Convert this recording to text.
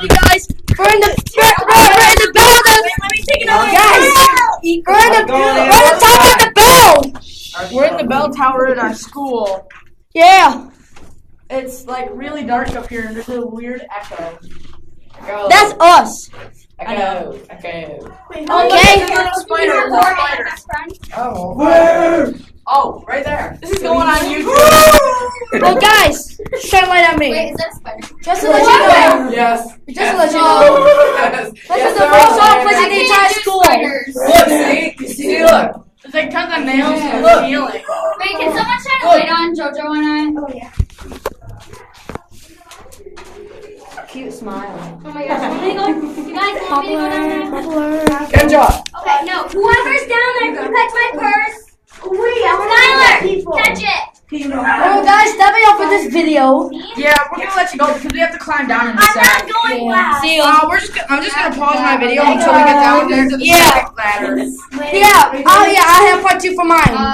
you guys. We're in the building. Let me take it over. Guys, we're in the top of the bell. We're in the bell tower at our school. Yeah, It's like really dark up here and there's a weird echo. that's us. Echo. Okay. There's a spider. Oh. Oh, right there. This is going on YouTube. Well, guys, shine light at me. Wait, is that a spider? Just to let you know. Yes. Just to let you know. Yes. This is the first song place in the entire school. Look, see, look. It's like tons of nails in the ceiling. Wait, can someone shine a light on JoJo and I? Oh, yeah. Cute smile. Oh my gosh, want me to go? You guys want me to go down there? Good job. Okay, no. Whoever's down there, can catch my purse. Skylar, catch it. Well, guys, that'll be all for this video. Yeah, we're gonna let you go because we have to climb down in a I'm sec. not going last. See you. I'm just gonna pause my video until we get down there to the Yeah. second ladder. Yeah. Oh, yeah. I have part 2 for mine.